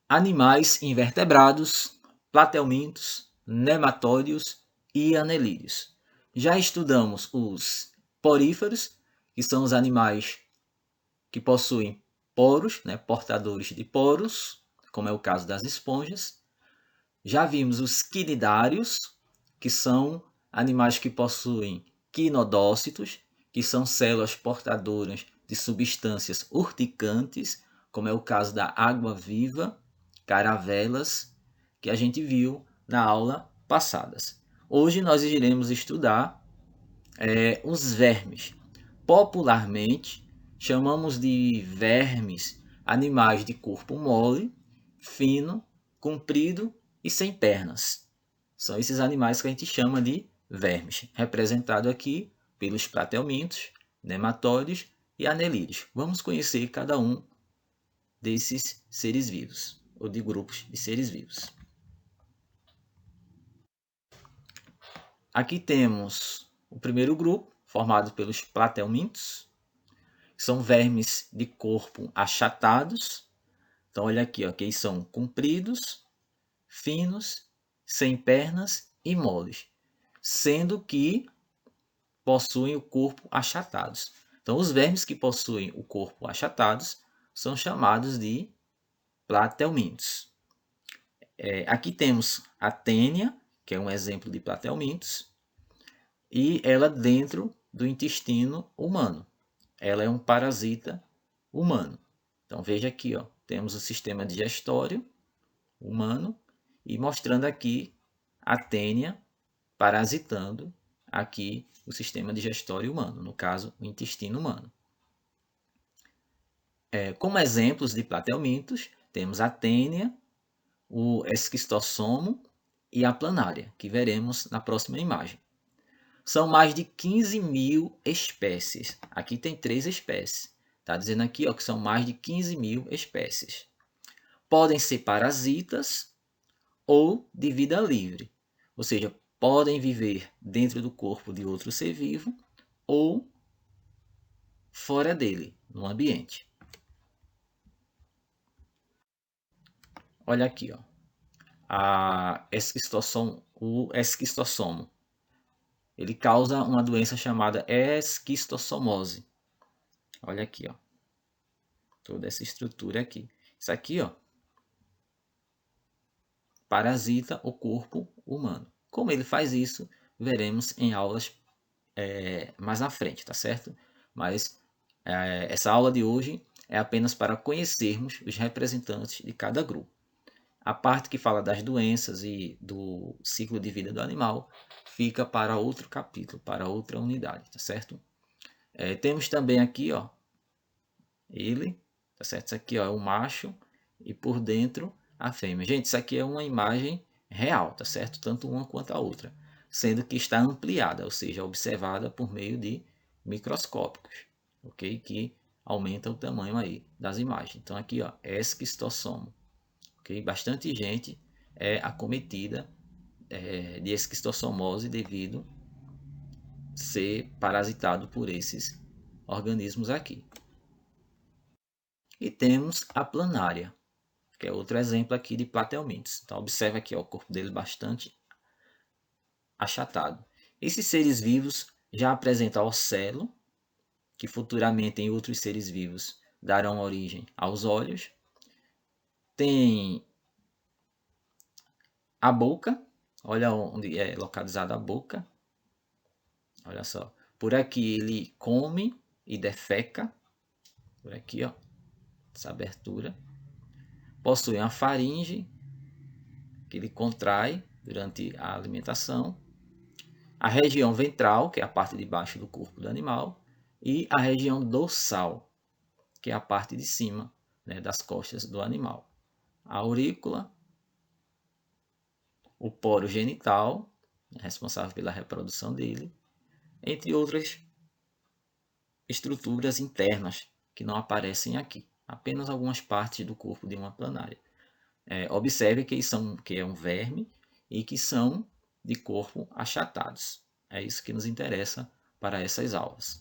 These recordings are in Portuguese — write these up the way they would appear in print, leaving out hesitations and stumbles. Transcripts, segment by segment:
Animais invertebrados, platelmintos, nematóides e anelídeos. Já estudamos os poríferos, que são os animais que possuem poros, né, portadores de poros, como é o caso das esponjas. Já vimos os quinidários, que são animais que possuem quinodócitos, que são células portadoras de substâncias urticantes, como é o caso da água-viva, caravelas, que a gente viu na aula passada. Hoje nós iremos estudar os vermes. Popularmente, chamamos de vermes animais de corpo mole, fino, comprido e sem pernas. São esses animais que a gente chama de vermes, representado aqui pelos platelmintos, nematóides e anelídeos. Vamos conhecer cada um desses seres vivos, ou de grupos de seres vivos. Aqui temos o primeiro grupo, formado pelos platelmintos, que são vermes de corpo achatados. Então, olha aqui, ó, que eles são compridos, finos, sem pernas e moles, sendo que possuem o corpo achatados. Então, os vermes que possuem o corpo achatados são chamados de platelmintos. Aqui temos a tênia, que é um exemplo de platelmintos, e ela dentro do intestino humano. Ela é um parasita humano. Então veja aqui, ó, temos o sistema digestório humano e mostrando aqui a tênia parasitando aqui o sistema digestório humano, no caso, o intestino humano. Como exemplos de platelmintos, temos a tênia, o esquistossomo e a planária, que veremos na próxima imagem. São mais de 15 mil espécies. Aqui tem 3 espécies. Está dizendo aqui ó, que são mais de 15 mil espécies. Podem ser parasitas ou de vida livre. Ou seja, podem viver dentro do corpo de outro ser vivo ou fora dele, no ambiente. Olha aqui, ó, o esquistossomo. Ele causa uma doença chamada esquistossomose. Olha aqui, ó, toda essa estrutura aqui. Isso aqui, ó, parasita o corpo humano. Como ele faz isso, veremos em aulas mais à frente, tá certo? Mas essa aula de hoje é apenas para conhecermos os representantes de cada grupo. A parte que fala das doenças e do ciclo de vida do animal fica para outro capítulo, para outra unidade, tá certo? Temos também aqui, ó, ele, tá certo? Isso aqui ó, é o macho e por dentro a fêmea. Gente, isso aqui é uma imagem real, tá certo? Tanto uma quanto a outra, sendo que está ampliada, ou seja, observada por meio de microscópicos, ok? Que aumenta o tamanho aí das imagens. Então aqui, ó, esquistossomo, ok? Bastante gente é acometida de esquistossomose devido ser parasitado por esses organismos aqui. E temos a planária, que é outro exemplo aqui de platelmintos. Então, observa aqui ó, o corpo dele bastante achatado. Esses seres vivos já apresentam ocelo, que futuramente em outros seres vivos darão origem aos olhos. Tem a boca, olha onde é localizada a boca. Olha só, por aqui ele come e defeca, por aqui ó, essa abertura. Possui uma faringe, que ele contrai durante a alimentação. A região ventral, que é a parte de baixo do corpo do animal, e a região dorsal, que é a parte de cima, né, das costas do animal. A aurícula, o poro genital, responsável pela reprodução dele, entre outras estruturas internas que não aparecem aqui. Apenas algumas partes do corpo de uma planária. Observe que é um verme e que são de corpo achatados. É isso que nos interessa para essas aulas.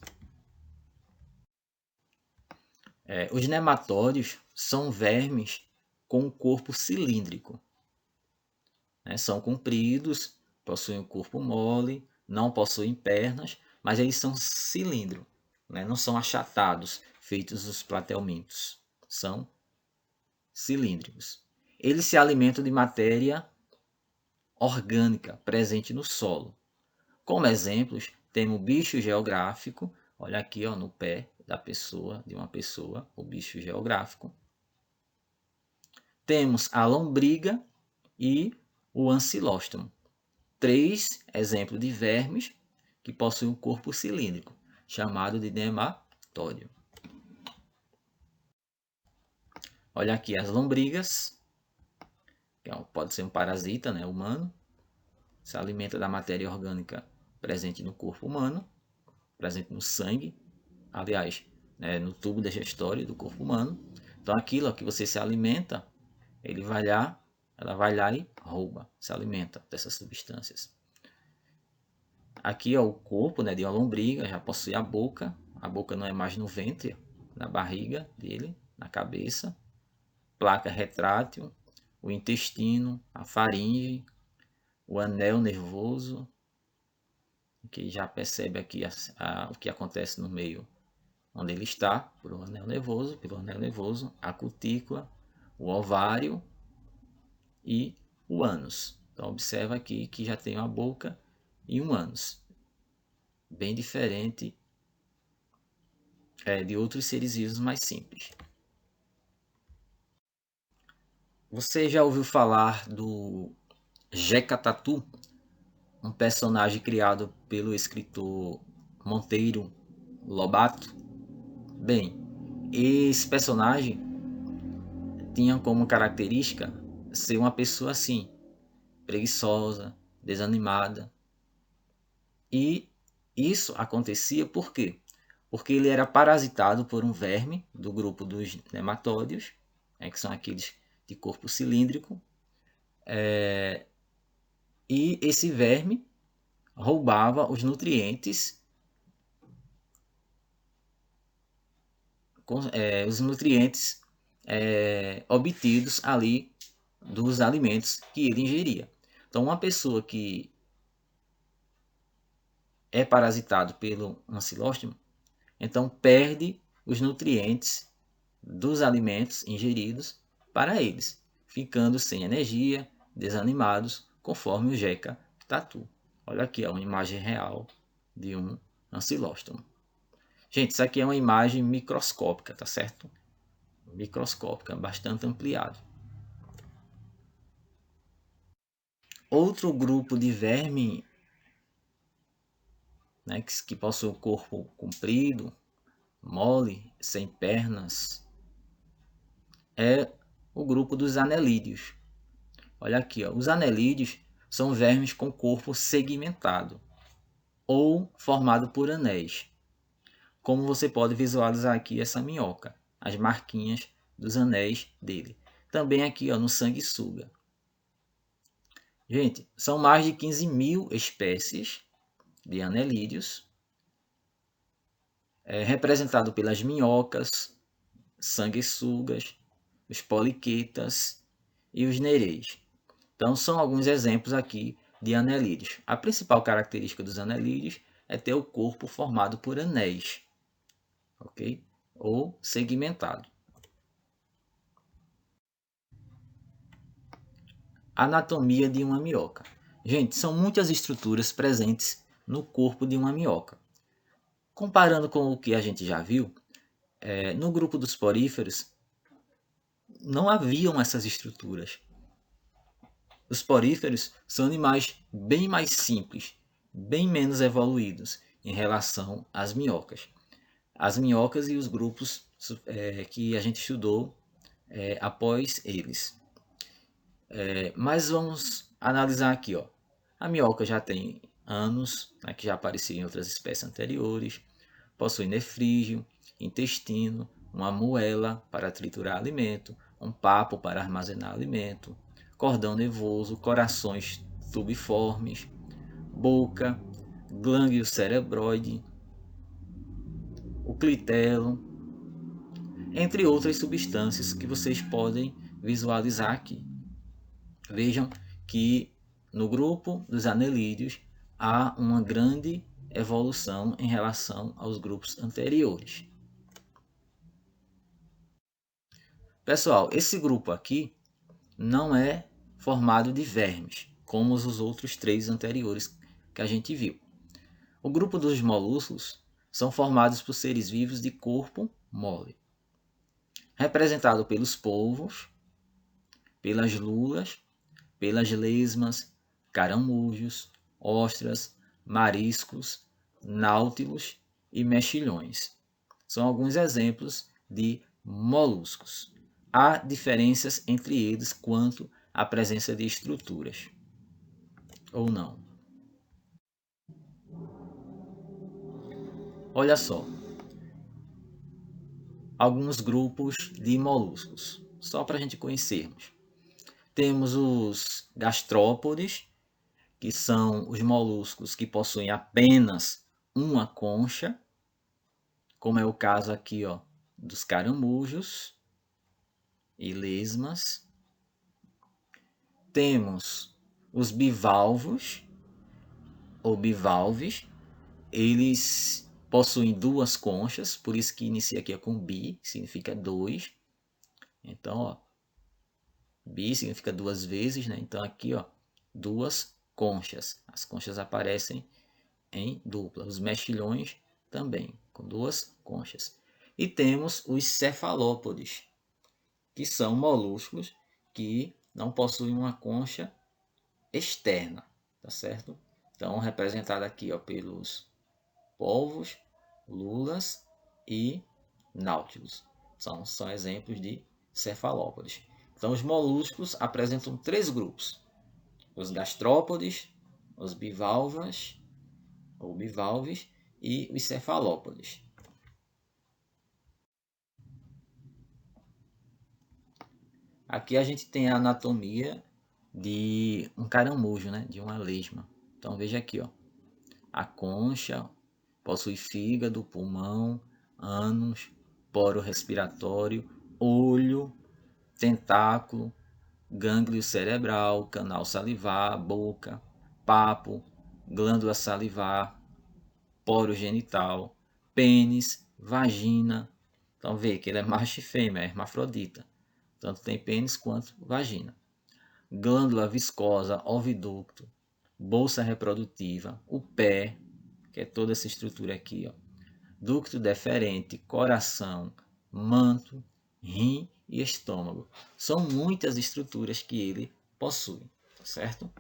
Os nematóides são vermes com um corpo cilíndrico. São compridos, possuem um corpo mole, não possuem pernas, mas eles são cilíndricos, não são achatados, feitos os platelmintos. São cilíndricos. Eles se alimentam de matéria orgânica presente no solo. Como exemplos, temos o bicho geográfico, olha aqui no pé de uma pessoa, o bicho geográfico. Temos a lombriga e o ancilóstomo. 3 exemplos de vermes que possuem um corpo cilíndrico, chamado de nematóide. Olha aqui as lombrigas, que pode ser um parasita humano, se alimenta da matéria orgânica presente no corpo humano, presente no sangue, aliás, no tubo digestório do corpo humano. Então aquilo que você se alimenta, ela vai lá e rouba, se alimenta dessas substâncias. Aqui o corpo de uma lombriga, já possui a boca não é mais no ventre, na barriga dele, na cabeça, placa retrátil, o intestino, a faringe, o anel nervoso, que já percebe aqui o que acontece no meio onde ele está, pelo anel nervoso, a cutícula, o ovário e o ânus. Então observa aqui que já tem uma boca e um ânus, bem diferente de outros seres vivos mais simples. Você já ouviu falar do Jeca Tatu, um personagem criado pelo escritor Monteiro Lobato? Bem, esse personagem tinha como característica ser uma pessoa assim, preguiçosa, desanimada. E isso acontecia por quê? Porque ele era parasitado por um verme do grupo dos nematódeos, que são aqueles de corpo cilíndrico, e esse verme roubava os nutrientes, obtidos ali dos alimentos que ele ingeria. Então, uma pessoa que é parasitado pelo ancilóstomo, então perde os nutrientes dos alimentos ingeridos para eles, ficando sem energia, desanimados, conforme o Jeca Tatu. Olha aqui uma imagem real de um ancilóstomo. Gente, isso aqui é uma imagem microscópica, tá certo? Microscópica, bastante ampliado. Outro grupo de verme que possui um corpo comprido, mole, sem pernas, é o grupo dos anelídeos. Olha aqui, os anelídeos são vermes com corpo segmentado ou formado por anéis. Como você pode visualizar aqui essa minhoca, as marquinhas dos anéis dele. Também aqui no sanguessuga. Gente, são mais de 15 mil espécies de anelídeos, representado pelas minhocas, sanguessugas, os poliquetas e os nereis. Então, são alguns exemplos aqui de anelídeos. A principal característica dos anelídeos é ter o corpo formado por anéis, ok? Ou segmentado. Anatomia de uma minhoca. Gente, são muitas estruturas presentes no corpo de uma minhoca. Comparando com o que a gente já viu, no grupo dos poríferos não haviam essas estruturas. Os poríferos são animais bem mais simples, bem menos evoluídos em relação às minhocas. As minhocas e os grupos que a gente estudou após eles. Mas vamos analisar aqui. A minhoca já tem ânus, que já aparecia em outras espécies anteriores, possui nefrígio, intestino, uma moela para triturar alimento, um papo para armazenar alimento, cordão nervoso, corações tubiformes, boca, glândulo cerebroide, o clitelo, entre outras substâncias que vocês podem visualizar aqui. Vejam que no grupo dos anelídeos há uma grande evolução em relação aos grupos anteriores. Pessoal, esse grupo aqui não é formado de vermes, como os outros 3 anteriores que a gente viu. O grupo dos molúsculos são formados por seres vivos de corpo mole, representado pelos polvos, pelas lulas, pelas lesmas, caramujos, ostras, mariscos, náutilos e mexilhões. São alguns exemplos de moluscos. Há diferenças entre eles quanto à presença de estruturas, ou não. Olha só, alguns grupos de moluscos, só para a gente conhecermos. Temos os gastrópodes, que são os moluscos que possuem apenas uma concha, como é o caso aqui, ó, dos caramujos e lesmas. Temos os bivalvos ou bivalves, eles possuem 2 conchas, por isso que inicia aqui com bi, que significa 2. Então, ó, bi significa 2 vezes, né? Então aqui, ó, 2 conchas. As conchas aparecem em dupla. Os mexilhões também, com 2 conchas. E temos os cefalópodes, que são moluscos que não possuem uma concha externa, tá certo? Então, representado aqui, ó, pelos polvos, lulas e náutilos. São exemplos de cefalópodes. Então, os moluscos apresentam 3 grupos: os gastrópodes, os bivalvas ou bivalves e os cefalópodes. Aqui a gente tem a anatomia de um caramujo, né? De uma lesma. Então veja aqui, ó. A concha possui fígado, pulmão, ânus, poro respiratório, olho, tentáculo, gânglio cerebral, canal salivar, boca, papo, glândula salivar, poro genital, pênis, vagina. Então vê que ele é macho e fêmea, é hermafrodita. Tanto tem pênis quanto vagina. Glândula viscosa, oviducto, bolsa reprodutiva, o pé, que é toda essa estrutura aqui, ó. Ducto deferente, coração, manto, rim e estômago. São muitas estruturas que ele possui, certo?